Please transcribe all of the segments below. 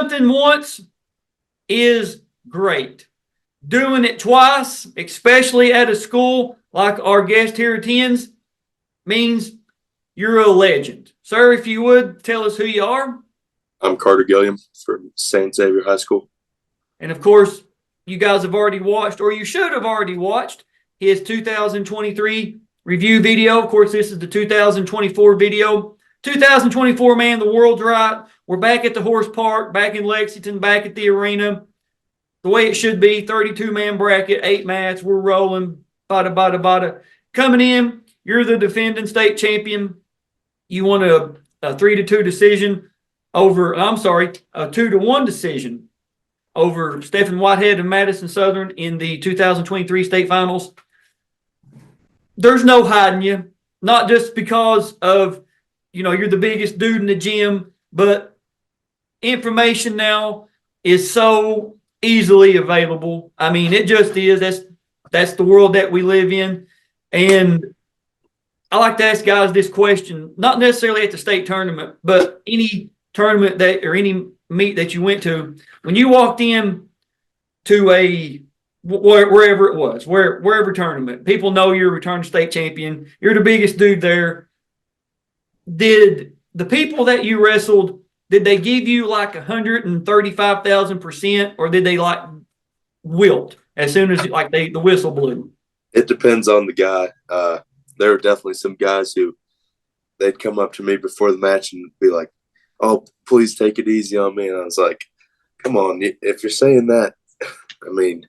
something once is great. Doing it twice, especially at a school like our guest here attends, means you're a legend. Sir, if you would, tell us who you are. I'm Guillaume from St. Xavier High School. And of course, you guys have already watched, or you should have already watched, his 2023 review video. Of course, this is the 2024 video. 2024, man, the world's right. We're back at the Horse Park, back in Lexington, back at the arena. The way it should be, 32-man bracket, 8 mats. We're rolling, bada, bada, bada. Coming in, you're the defending state champion. You won a 3-2 decision over, a 2-1 decision over Stephen Whitehead and Madison Southern in the 2023 state finals. There's no hiding you, not just because of, you're the biggest dude in the gym, but information now is so easily available. I mean, it just is. That's the world that we live in. And I like to ask guys this question, not necessarily at the state tournament, but any tournament or any meet that you went to, when you walked in to wherever it was, wherever tournament, people know you're a returning state champion. You're the biggest dude there. Did the people that you wrestled, did they give you like 135,000%, or did they like wilt as soon as the whistle blew? It depends on the guy. There were definitely some guys who they'd come up to me before the match and be like, "Oh, please take it easy on me." And I was like, "Come on, if you're saying that, I mean."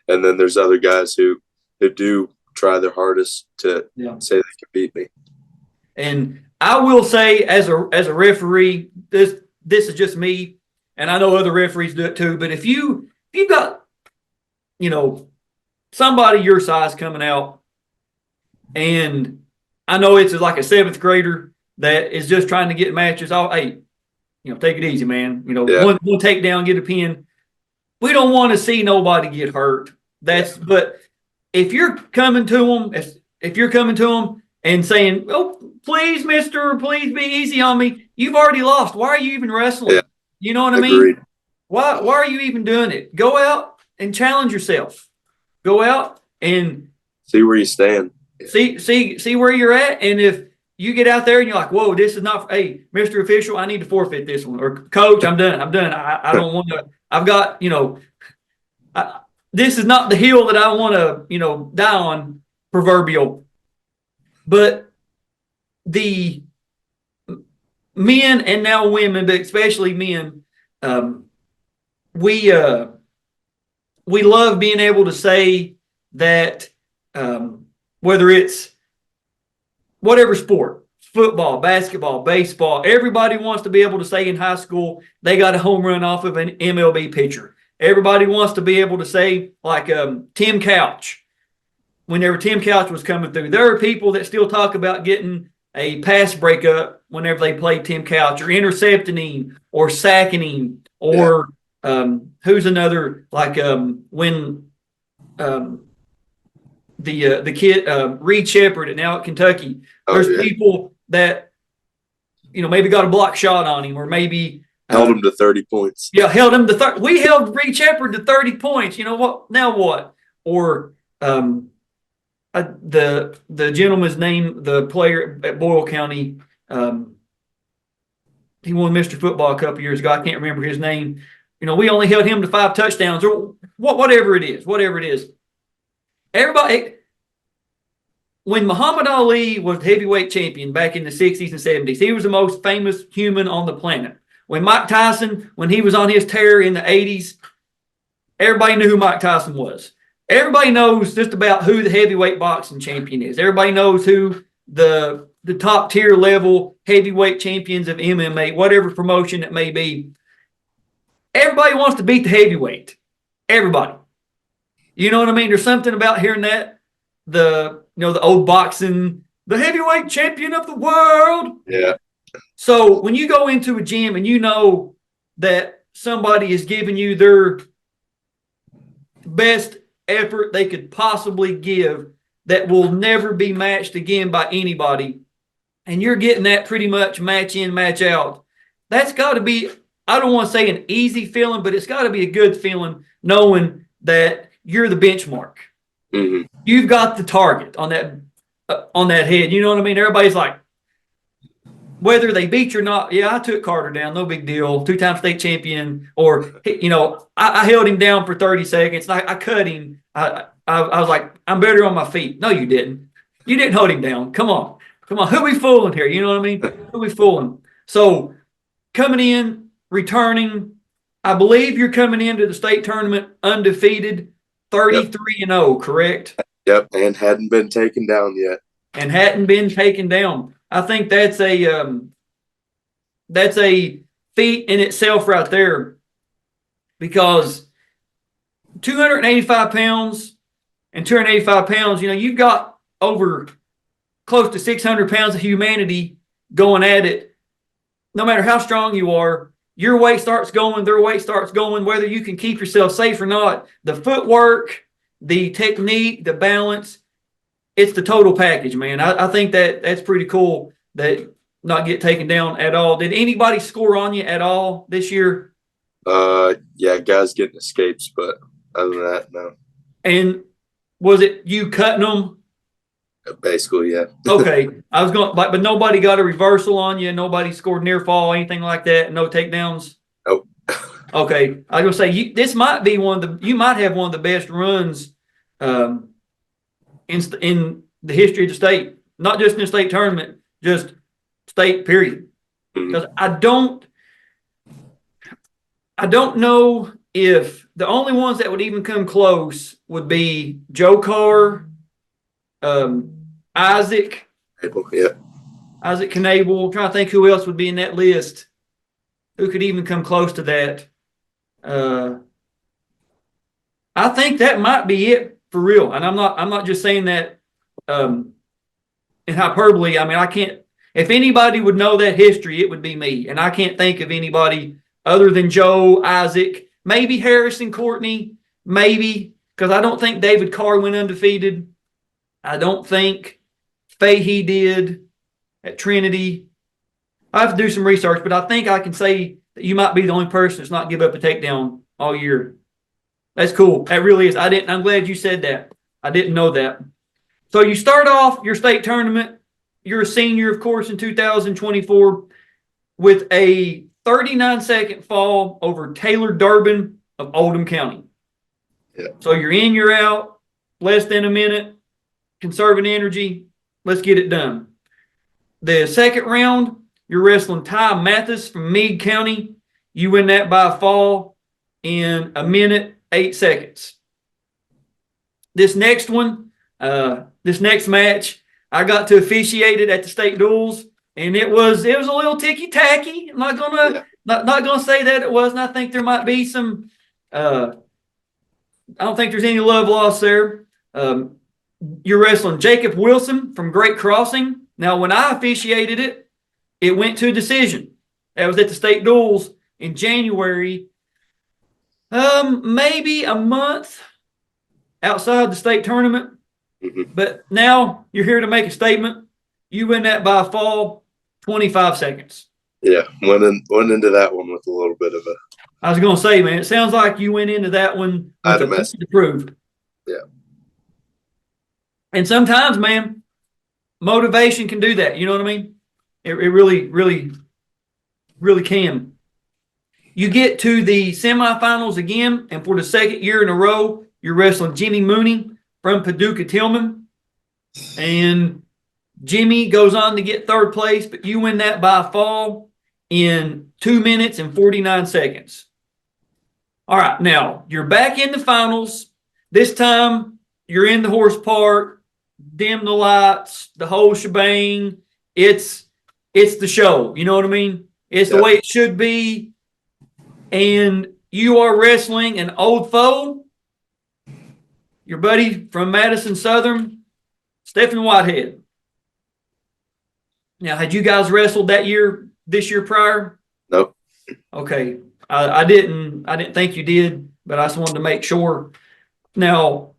And then there's other guys who do try their hardest to say they can beat me. And I will say, as a referee, this is just me, and I know other referees do it too. But if you got somebody your size coming out, and I know it's like a 7th grader that is just trying to get matches. Hey, take it easy, man. One takedown, get a pin. We don't want to see nobody get hurt. But if you're coming to them, if you're coming to them and saying, "Oh, please, mister, please be easy on me," you've already lost. Why are you even wrestling? Yeah. You know what I mean? Why are you even doing it? Go out and challenge yourself. Go out and see where you stand. See where you're at. And if you get out there and you're like, "Whoa, this is not, hey, Mr. Official, I need to forfeit this one," or "Coach, I'm done. I don't want to, I've got, this is not the hill that I want to, die on," proverbial. But the men, and now women, but especially men, we love being able to say that, whether it's whatever sport, football, basketball, baseball, everybody wants to be able to say in high school they got a home run off of an MLB pitcher. Everybody wants to be able to say, like Tim Couch, whenever Tim Couch was coming through. There are people that still talk about getting a pass breakup whenever they play Tim Couch, or intercepting him, or sacking him, or who's another, like when the kid Reed Shepherd now at Kentucky. There's people that maybe got a block shot on him, or maybe held him to 30 points. Yeah, held him to we held Reed Shepherd to 30 points. You know what? Now what? Or the gentleman's name, the player at Boyle County, he won Mr. Football a couple years ago. I can't remember his name. We only held him to 5 touchdowns, or whatever it is. Everybody, when Muhammad Ali was heavyweight champion back in the 60s and 70s, he was the most famous human on the planet. When Mike Tyson, when he was on his tear in the 80s, everybody knew who Mike Tyson was. Everybody knows just about who the heavyweight boxing champion is. Everybody knows who the top tier level heavyweight champions of MMA, whatever promotion it may be. Everybody wants to beat the heavyweight. Everybody. You know what I mean? There's something about hearing that. The old boxing, the heavyweight champion of the world. Yeah. So when you go into a gym and you know that somebody is giving you their best effort they could possibly give, that will never be matched again by anybody, and you're getting that pretty much match in, match out, that's got to be I don't want to say an easy feeling, but it's got to be a good feeling knowing that you're the benchmark. Mm-hmm. You've got the target on that head. You know what I mean? Everybody's like, whether they beat you or not, yeah, I took Carter down, no big deal, 2-time state champion, or I held him down for 30 seconds. I cut him. I was like, I'm better on my feet. No, you didn't. You didn't hold him down. Come on. Who we fooling here? You know what I mean? Who we fooling? So coming in, returning, I believe you're coming into the state tournament undefeated, 33-0, correct? Yep, and hadn't been taken down yet. And hadn't been taken down. I think that's a feat in itself right there, because 285 pounds and 285 pounds, you've got over close to 600 pounds of humanity going at it. No matter how strong you are, your weight starts going, their weight starts going, whether you can keep yourself safe or not. The footwork, the technique, the balance, it's the total package, man. I think that's pretty cool that not get taken down at all. Did anybody score on you at all this year? Yeah, guys getting escapes, but other than that, no. And was it you cutting them? Basically, yeah. Okay. I was going, but nobody got a reversal on you. Nobody scored near fall, anything like that. No takedowns. Nope. Okay. I was gonna say this might be you might have one of the best runs in the history of the state, not just in the state tournament, just state period. Because I don't know if the only ones that would even come close would be Joe Carr, Isaac. Yeah. Isaac Knable. I'm trying to think who else would be in that list. Who could even come close to that? I think that might be it for real. And I'm not just saying that in hyperbole. I mean, I can't. If anybody would know that history, it would be me. And I can't think of anybody other than Joe, Isaac, maybe Harrison Courtney, maybe, because I don't think David Carr went undefeated. I don't think Fahey did at Trinity. I have to do some research, but I think I can say that you might be the only person that's not give up a takedown all year. That's cool. That really is. I'm glad you said that. I didn't know that. So you start off your state tournament. You're a senior, of course, in 2024 with a 39-second fall over Taylor Durbin of Oldham County. Yeah. So you're in, you're out, less than a minute, conserving energy. Let's get it done. The second round, you're wrestling Ty Mathis from Meade County. You win that by a fall in a minute, 8 seconds. This next one, this next match, I got to officiate it at the state duels, and it was a little ticky tacky. I'm not gonna say that it wasn't. I think there might be some. I don't think there's any love lost there. You're wrestling Jacob Wilson from Great Crossing. Now, when I officiated it, it went to a decision. That was at the state duels in January. Maybe a month outside the state tournament. Mm-hmm. But now you're here to make a statement. You win that by a fall, 25 seconds. Yeah, went into that one with a little bit of a. I was going to say, man, it sounds like you went into that one with a point to prove. Yeah. And sometimes, man, motivation can do that. You know what I mean? It really, really, really can. You get to the semifinals again, and for the second year in a row, you're wrestling Jimmy Mooney from Paducah Tillman. And Jimmy goes on to get third place, but you win that by a fall in 2 minutes and 49 seconds. All right, now you're back in the finals. This time you're in the horse park, dim the lights, the whole shebang. It's the show. You know what I mean? It's the way it should be. And you are wrestling an old foe, your buddy from Madison Southern, Stephen Whitehead. Now, had you guys wrestled this year prior? Nope. Okay. I didn't think you did, but I just wanted to make sure. Now,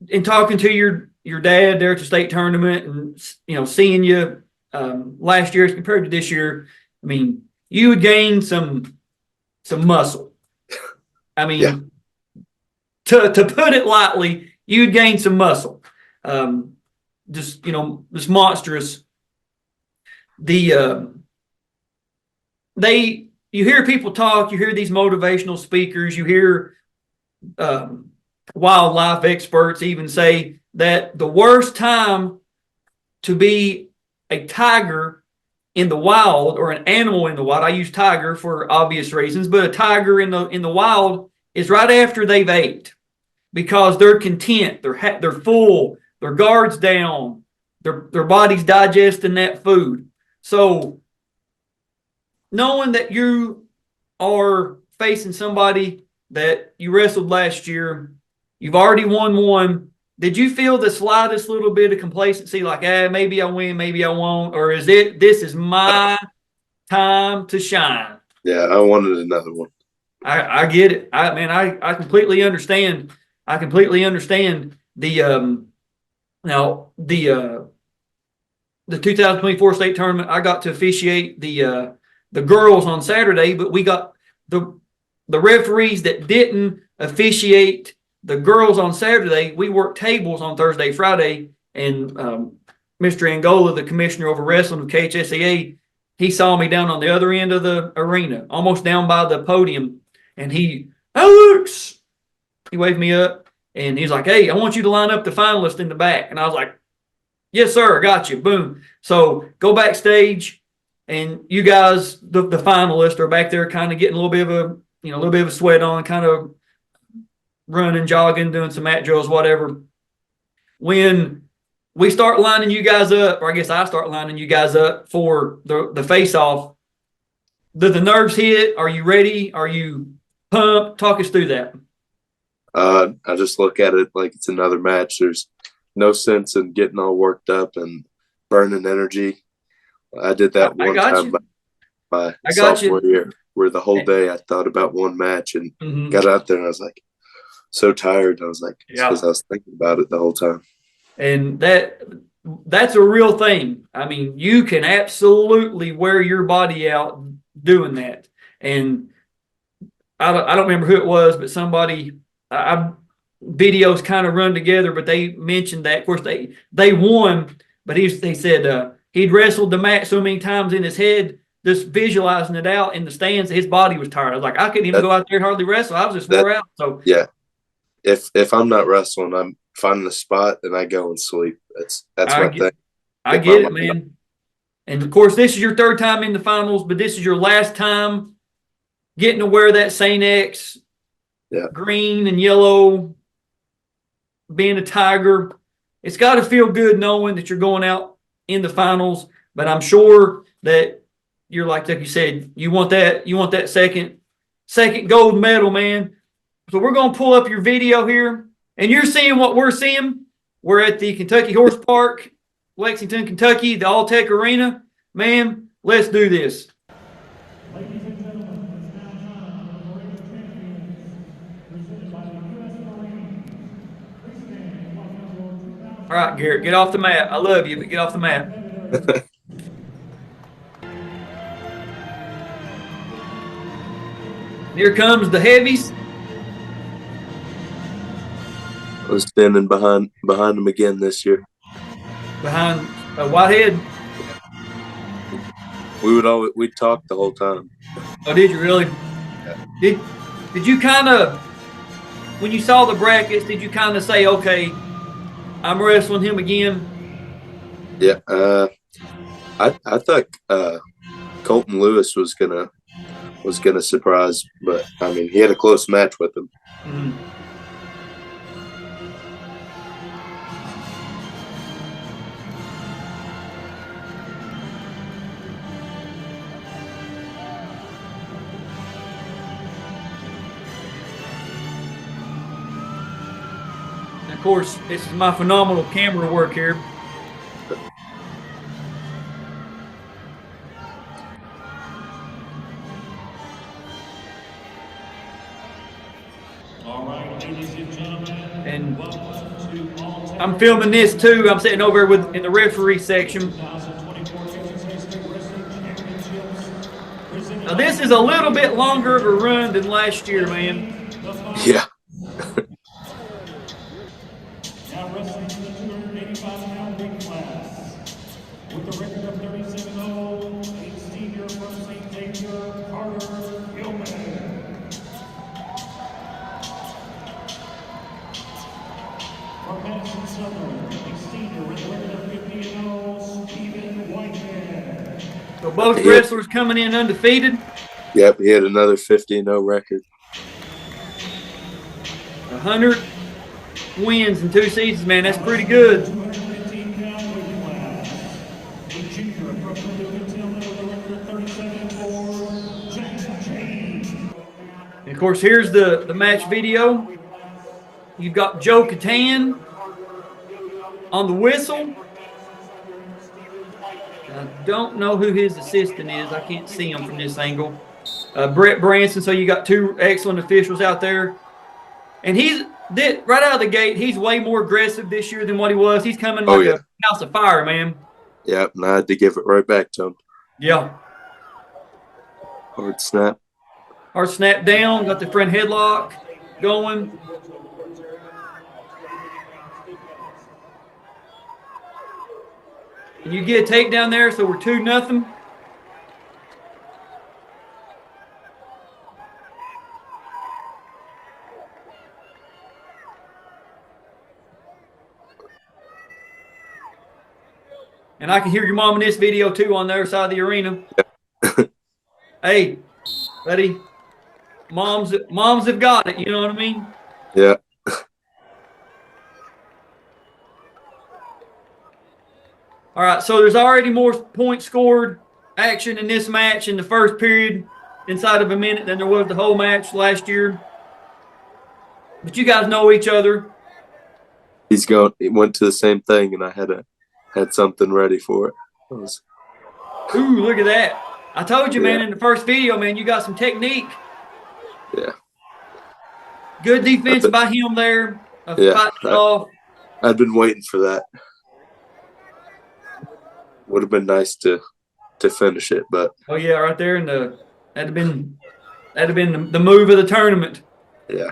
in talking to your dad there at the state tournament and, seeing you last year as compared to this year, I mean, you would gain some muscle. I mean, Yeah. to put it lightly, you'd gain some muscle. Just this monstrous. You hear people talk, you hear these motivational speakers, you hear wildlife experts even say that the worst time to be a tiger in the wild, or an animal in the wild, I use tiger for obvious reasons, but a tiger in the wild is right after they've ate, because they're content, they're full, their guard's down, their body's digesting that food. So knowing that you are facing somebody that you wrestled last year, you've already won one. Did you feel the slightest little bit of complacency, like, maybe I win, maybe I won't, or is this is my time to shine? Yeah, I wanted another one. I get it. I completely understand. I completely understand the now the 2024 state tournament. I got to officiate the girls on Saturday, but we got the referees that didn't officiate the girls on Saturday. We worked tables on Thursday, Friday, and Mr. Angola, the commissioner over wrestling of KHSAA, he saw me down on the other end of the arena, almost down by the podium, and Alex, he waved me up, and he's like, "Hey, I want you to line up the finalists in the back." And I was like, "Yes, sir, I got you." Boom. So go backstage, and you guys, the finalists, are back there, kind of getting a little bit of a sweat on, kind of running, jogging, doing some mat drills, whatever. When we start lining you guys up, or I guess I start lining you guys up for the face-off, the nerves hit? Are you ready? Are you pumped? Talk us through that. I just look at it like it's another match. There's no sense in getting all worked up and burning energy. I did that one time my sophomore year, where the whole day I thought about one match and got out there and I was like so tired. I was like, because I was thinking about it the whole time. And that's a real thing. I mean, you can absolutely wear your body out doing that. And I don't remember who it was, but somebody, videos kind of run together, but they mentioned that. Of course, they won, but he said he'd wrestled the match so many times in his head, just visualizing it out in the stands, his body was tired. I was like, I couldn't even go out there and hardly wrestle. I was just wore out. So yeah, if I'm not wrestling, I'm finding a spot and I go and sleep. That's my thing. I get it, man. And of course, this is your third time in the finals, but this is your last time getting to wear that St. X green and yellow, being a Tiger. It's got to feel good knowing that you're going out in the finals, but I'm sure that you're like you said, you want that second gold medal, man. So we're going to pull up your video here, and you're seeing what we're seeing. We're at the Kentucky Horse Park, Lexington, Kentucky, the All-Tech Arena. Man, let's do this. Ladies and gentlemen, it's now time for the parade of champions, presented by the U.S. Marines. Please stand and welcome your 2000. All right, Garrett, get off the mat. I love you, but get off the mat. Here comes the heavies. I was standing behind him again this year. Behind Whitehead. We'd talk the whole time. Oh, did you really? Yeah. Did you kind of, when you saw the brackets, did you kind of say, okay, I'm wrestling him again? Yeah. I thought Colton Lewis was gonna surprise, but I mean he had a close match with him. Mm-hmm. Of course, this is my phenomenal camera work here. All right, ladies and gentlemen, And welcome to All-Tech. I'm filming this too. I'm sitting over in the referee section. 2024 KHSAA State Wrestling Championships, presented Now, this is a little bit longer of a run than last year, man. Yeah. Now wrestling to the 285-pound weight class. With the record of 37-0, a senior from St. Xavier, Guillaume. From Madison Southern, a senior with a record of 50-0, Stephen Whitehead. So both wrestlers coming in undefeated. Yep, he had another 50-0 record. 100 wins in 2 seasons, man. That's pretty good. 215-pound weight class. A junior from Podium with a record of 37-4, Xavier. And of course, here's the match video. You've got Joe Catan on the whistle. I don't know who his assistant is. I can't see him from this angle. Brett Branson. So you got 2 excellent officials out there. And right out of the gate, he's way more aggressive this year than what he was. He's coming like a house of fire, man. Yep, and I had to give it right back to him. Yeah. Hard snap. Hard snap down. Got the front headlock going. And you get a takedown there, so we're 2-0. And I can hear your mom in this video too on the other side of the arena. Hey, buddy, moms have got it. You know what I mean? Yeah. All right, so there's already more points scored action in this match in the first period inside of a minute than there was the whole match last year. But you guys know each other. He went to the same thing, and I had something ready for it. Ooh, look at that. I told you, man, in the first video, man, you got some technique. Yeah. Good defense by him there. Fighting it off. I'd been waiting for that. Would have been nice to finish it, but oh yeah, right there in that'd have been the move of the tournament. Yeah.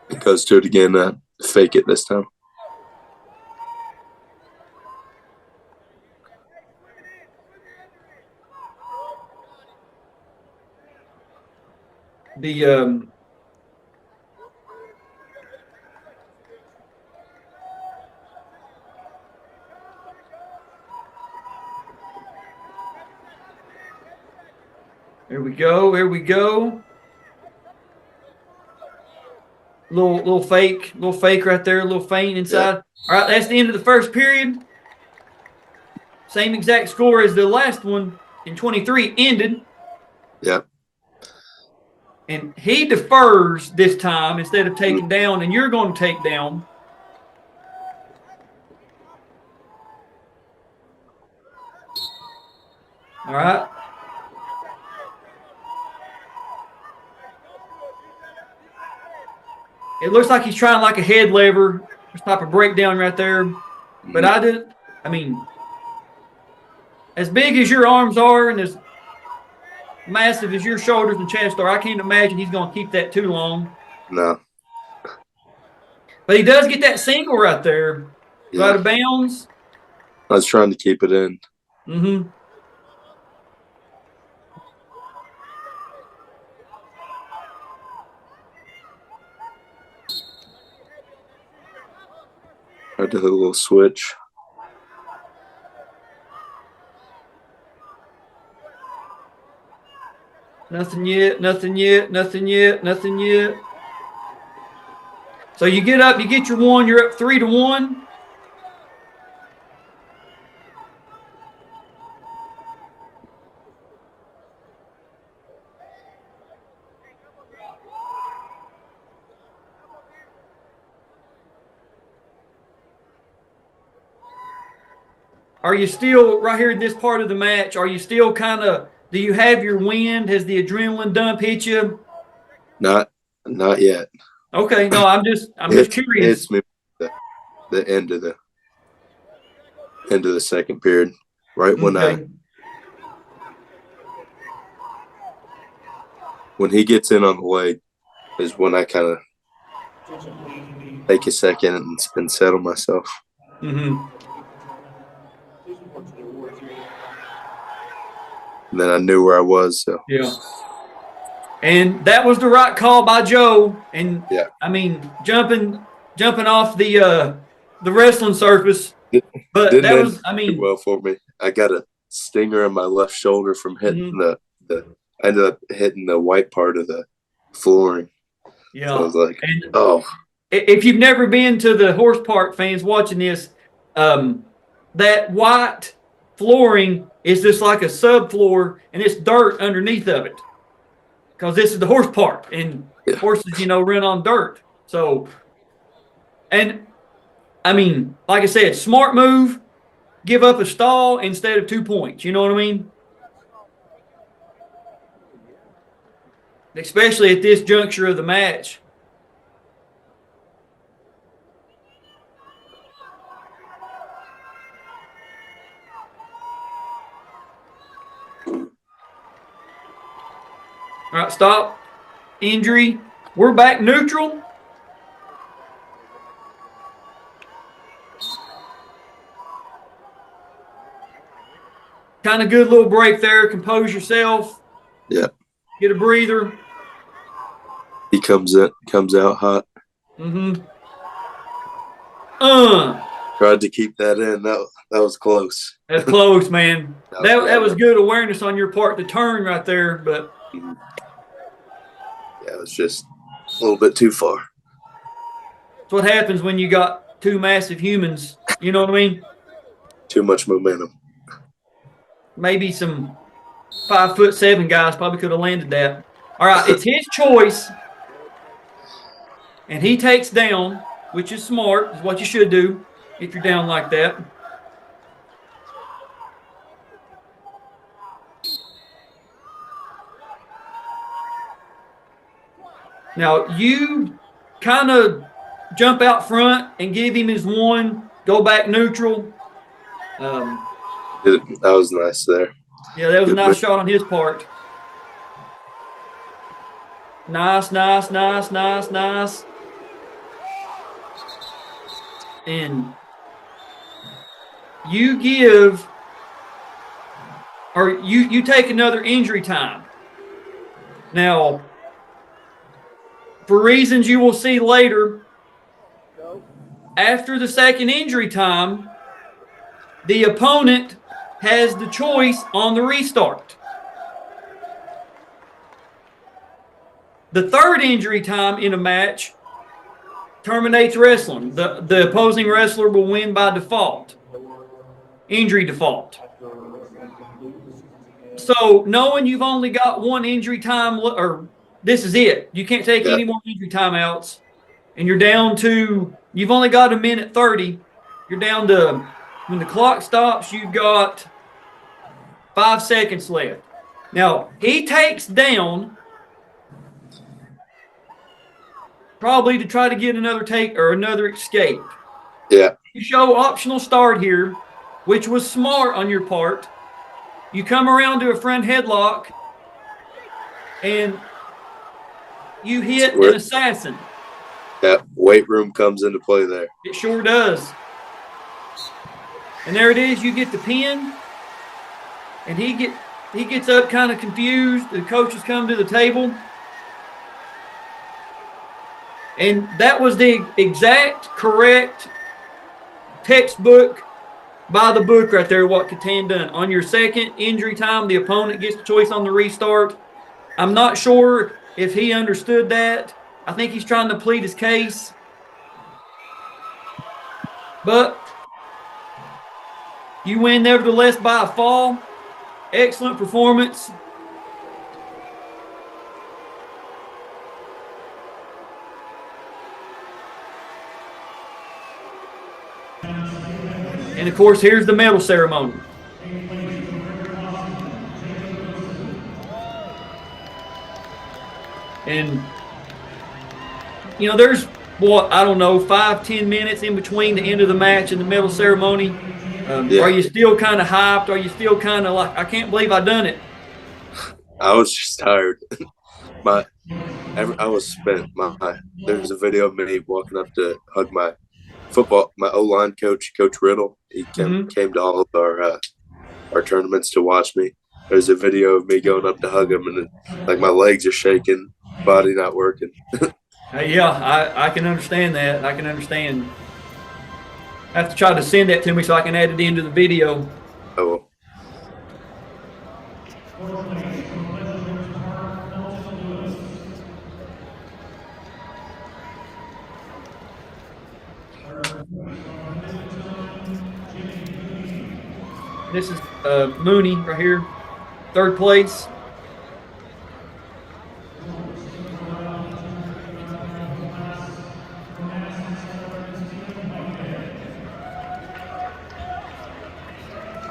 It goes to it again. Fake it this time. Here we go. Here we go. Little fake right there. A little feint inside. Yeah. All right, that's the end of the first period. Same exact score as the last one in 23 ended. Yep. And he defers this time instead of taking down, and you're going to take down. All right. It looks like he's trying like a head lever, this type of breakdown right there. But I mean, as big as your arms are and as massive as your shoulders and chest are, I can't imagine he's going to keep that too long. No. But he does get that single right there. Yeah. Out of bounds. I was trying to keep it in. Mm-hmm. I did a little switch. Nothing yet, nothing yet, nothing yet, nothing yet. So you get up, you get your one, you're up 3-1. Are you still, right here in this part of the match, are you still kind of, do you have your wind? Has the adrenaline dump hit you? Not yet. Okay, no, I'm just curious. It's me the end of the into the second period. Right when he gets in on the leg is when I kind of take a second and settle myself. Mm-hmm. And then I knew where I was. So yeah. And that was the right call by Joe. And yeah, I mean, jumping off the wrestling surface, but didn't that end was, I mean, well for me. I got a stinger in my left shoulder from hitting the. I ended up hitting the white part of the flooring. yeah. So I was like, and oh. If you've never been to the horse park, fans watching this, that white flooring is just like a subfloor, and it's dirt underneath of it. Because this is the horse park, and horses, run on dirt. So, and I mean, like I said, smart move, give up a stall instead of 2 points. You know what I mean? Especially at this juncture of the match. All right, stop. Injury. We're back neutral. Kind of good little break there. Compose yourself. Yeah. Get a breather. He comes out hot. Mm-hmm. Tried to keep that in. That was close. That's close, man. That was good awareness on your part to turn right there, but yeah, it was just a little bit too far. That's what happens when you got two massive humans. You know what I mean? Too much momentum. Maybe some 5'7" guys probably could have landed that. All right, it's his choice, and he takes down, which is smart. Is what you should do if you're down like that. Now, you kind of jump out front and give him his one, go back neutral. That was nice there. Yeah, that was a nice shot on his part. Nice. And you give, or you take another injury time. Now, for reasons you will see later, after the second injury time, the opponent has the choice on the restart. The third injury time in a match terminates wrestling. The opposing wrestler will win by default, injury default. So knowing you've only got one injury time, or this is it, you can't take any more injury timeouts, and you're down to, you've only got 1:30. You're down to, when the clock stops, you've got 5 seconds left. Now, he takes down, probably to try to get another take or another escape. Yeah. You show optional start here, which was smart on your part. You come around to a front headlock, and you hit an assassin. That weight room comes into play there. It sure does. And there it is. You get the pin, and he gets up kind of confused. The coaches come to the table. And that was the exact correct textbook by the book right there, what Catan done. On your second injury time, the opponent gets the choice on the restart. I'm not sure if he understood that. I think he's trying to plead his case. But you win nevertheless by a fall. Excellent performance. And, of course, here's the medal ceremony. And, there's, 5-10 minutes in between the end of the match and the medal ceremony. Yeah. Are you still kind of hyped? Are you still kind of like, I can't believe I done it? I was just tired. I was spent. There's a video of me walking up to hug my O-line coach, Coach Riddle. He came to all of our tournaments to watch me. There's a video of me going up to hug him, and like my legs are shaking, body not working. Yeah, I can understand that. I can understand. I have to try to send that to me so I can add it into the video. Oh, This is Mooney right here, third place.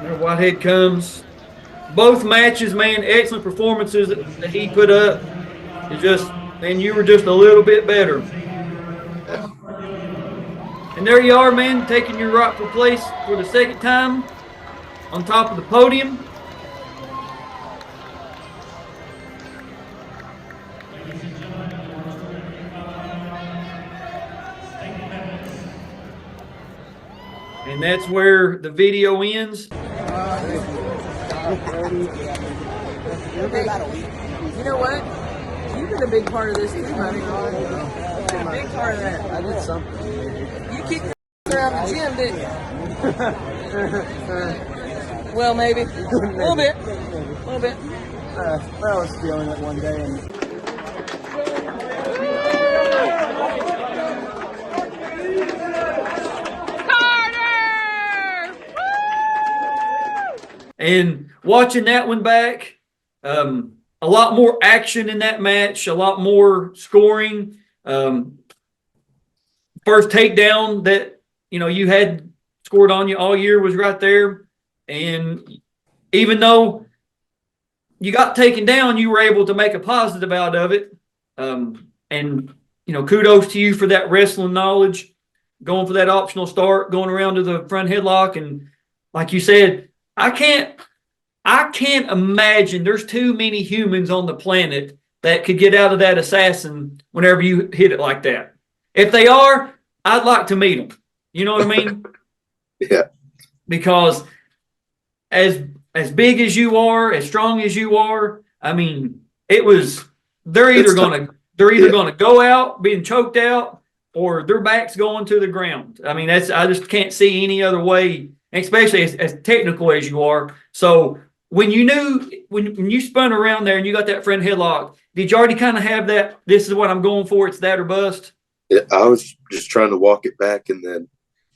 There Whitehead comes. Both matches, man, excellent performances that he put up. It's just, man, you were just a little bit better. And there you are, man, taking your rightful place for the second time on top of the podium. And that's where the video ends. You know what? You've been a big part of this too, buddy. You've been a big part of that. I did something. You kicked around the gym, didn't you? Well, maybe. A little bit. A little bit. I was feeling it one day and And watching that one back, a lot more action in that match, a lot more scoring. First takedown that you had scored on you all year was right there. And even though you got taken down, you were able to make a positive out of it. And kudos to you for that wrestling knowledge, going for that optional start, going around to the front headlock. And like you said, I can't imagine there's too many humans on the planet that could get out of that assassin whenever you hit it like that. If they are, I'd like to meet them. You know what I mean? yeah. Because as big as you are, as strong as you are, I mean, they're either gonna go out being choked out, or their back's going to the ground. I mean, I just can't see any other way, especially as technical as you are. So when you spun around there and you got that front headlock, did you already kind of have that, this is what I'm going for, it's that or bust? Yeah, I was just trying to walk it back, and then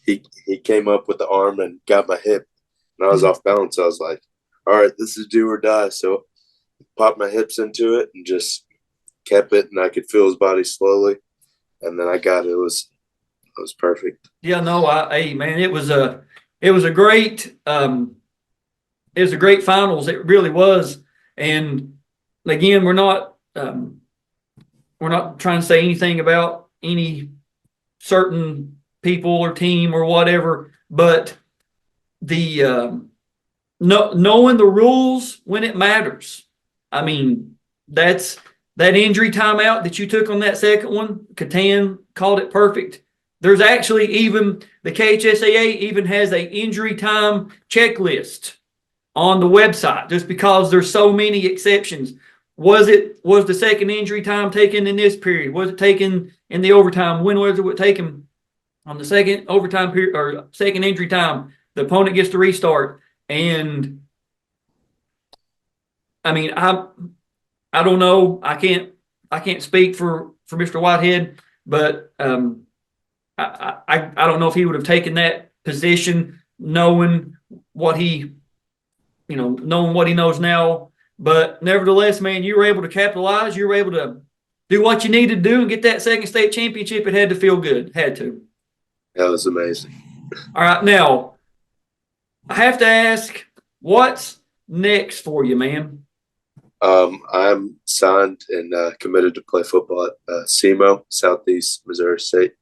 he came up with the arm and got my hip, and I was off balance. I was like, all right, this is do or die. So popped my hips into it and just kept it, and I could feel his body slowly, and then I got it. It was perfect. Yeah, no, hey man, it was a great finals. It really was. And again, we're not trying to say anything about any certain people or team or whatever, but the knowing the rules when it matters. I mean, that injury timeout that you took on that second one, Catan called it perfect. There's actually even the KHSAA even has a injury time checklist on the website, just because there's so many exceptions. Was the second injury time taken in this period? Was it taken in the overtime? When was it taken on the second overtime period or second injury time? The opponent gets to restart. And I mean, I don't know. I can't speak for Mr. Whitehead, but I don't know if he would have taken that position knowing what he knows now. But nevertheless, man, you were able to capitalize. You were able to do what you needed to do and get that second state championship. It had to feel good. Had to. That was amazing. All right, now I have to ask, what's next for you, man? I'm signed and committed to play football at SEMO, Southeast Missouri State.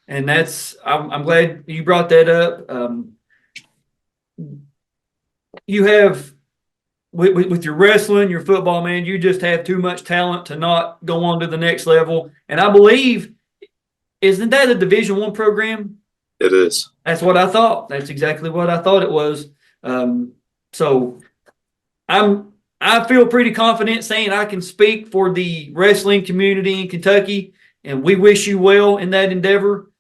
And I'm glad you brought that up. you have with your wrestling, your football, man, you just have too much talent to not go on to the next level. And I believe, isn't that a Division I program? It is. That's what I thought. That's exactly what I thought it was. So I feel pretty confident saying I can speak for the wrestling community in Kentucky, and we wish you well in that endeavor.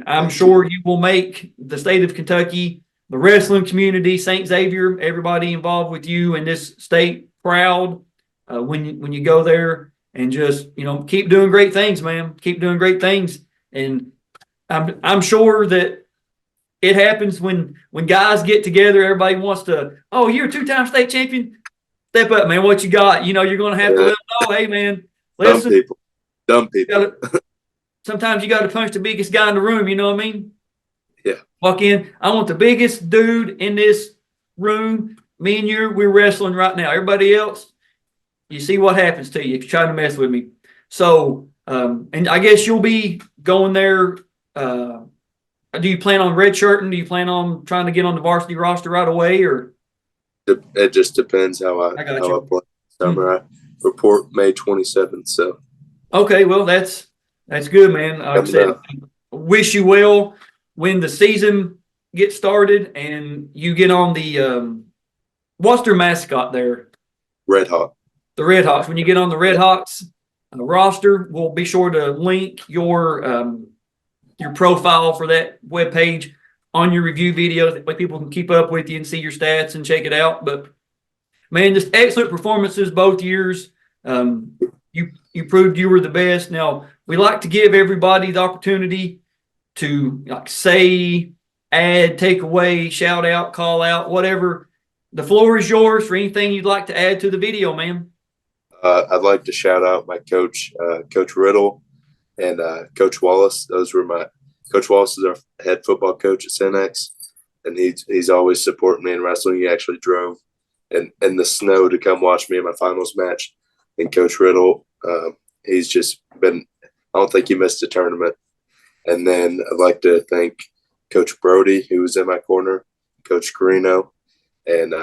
I'm sure you will make the state of Kentucky, the wrestling community, St. Xavier, everybody involved with you in this state proud when you go there, and just keep doing great things, man. Keep doing great things, and I'm sure that it happens when guys get together. Everybody wants to, oh, you're a 2-time state champion. Step up, man. What you got? You're going to have to let them know, hey, man, listen. Dumb people. Sometimes you got to punch the biggest guy in the room. You know what I mean? Yeah. Walk in. I want the biggest dude in this room. Me and we're wrestling right now. Everybody else, you see what happens to you if you try to mess with me. So, and I guess you'll be going there. Do you plan on redshirting? Do you plan on trying to get on the varsity roster right away, or? It just depends how I play summer. I report May 27th. So. Okay, well that's good, man. Like I said, wish you well when the season gets started and you get on the what's their mascot there? Red Hawk. The Red Hawks. When you get on the Red Hawks roster, we'll be sure to link your profile for that webpage on your review videos. That way people can keep up with you and see your stats and check it out. But man, just excellent performances both years. You proved you were the best. Now, we like to give everybody the opportunity to say, add, take away, shout out, call out, whatever. The floor is yours for anything you'd like to add to the video, man. I'd like to shout out my coach, Coach Riddle, and Coach Wallace. Coach Wallace is our head football coach at Cenex, and he's always supporting me in wrestling. He actually drove in the snow to come watch me in my finals match. And Coach Riddle, he's just been – I don't think he missed a tournament. And then I'd like to thank Coach Brody, who was in my corner, Coach Carino, and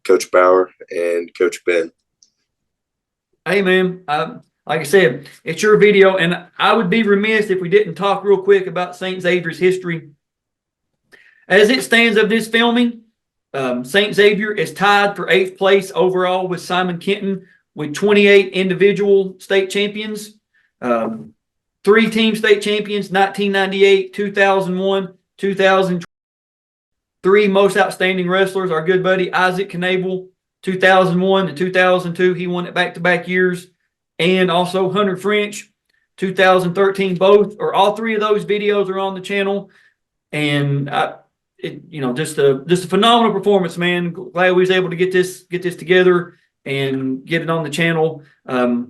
Coach Bauer, and Coach Ben. Hey, man, like I said, it's your video, and I would be remiss if we didn't talk real quick about St. Xavier's history. As it stands of this filming, St. Xavier is tied for 8th place overall with Simon Kenton, with 28 individual state champions, 3-team state champions, 1998, 2001, 2000. 3 most outstanding wrestlers. Our good buddy Isaac Knable, 2001 and 2002. He won it back-to-back years. And also Hunter French, 2013. All 3 of those videos are on the channel. And just a phenomenal performance, man. Glad we was able to get this together and get it on the channel. Not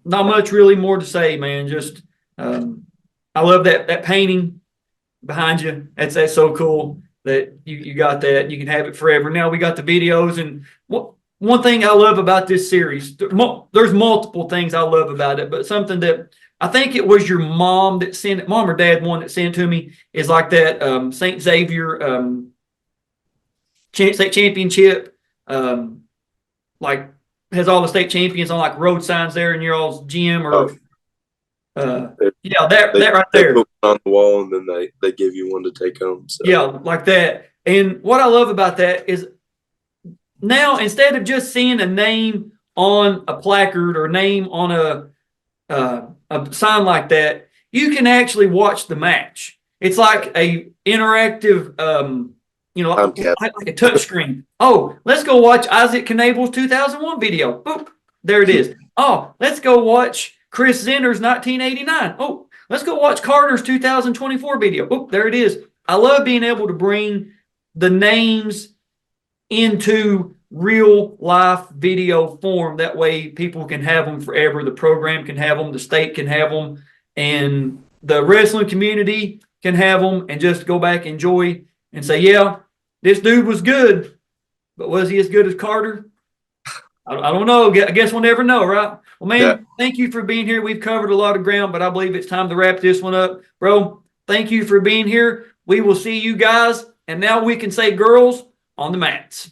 much really more to say, man. Just I love that painting behind you. That's so cool that you got that. You can have it forever. Now we got the videos, and one thing I love about this series, there's multiple things I love about it, but something that I think it was your mom that sent it, mom or dad one that sent it to me, is like that St. Xavier state championship, like has all the state champions on like road signs there in your all's gym, or that right there. They put one on the wall and then they give you one to take home. So. Yeah, like that. And what I love about that is now, instead of just seeing a name on a placard or name on a sign like that, you can actually watch the match. It's like a interactive like a touch screen. Oh, let's go watch Isaac Knable's 2001 video. Boop, there it is. Oh, let's go watch Chris Zenner's 1989. Oh, let's go watch Carter's 2024 video. Boop, there it is. I love being able to bring the names into real life video form. That way people can have them forever. The program can have them. The state can have them. And the wrestling community can have them and just go back, enjoy, and say, yeah, this dude was good, but was he as good as Carter? I don't know. I guess we'll never know, right? Well, man, Thank you for being here. We've covered a lot of ground, but I believe it's time to wrap this one up. Bro, thank you for being here. We will see you guys, and now we can say girls, on the mats.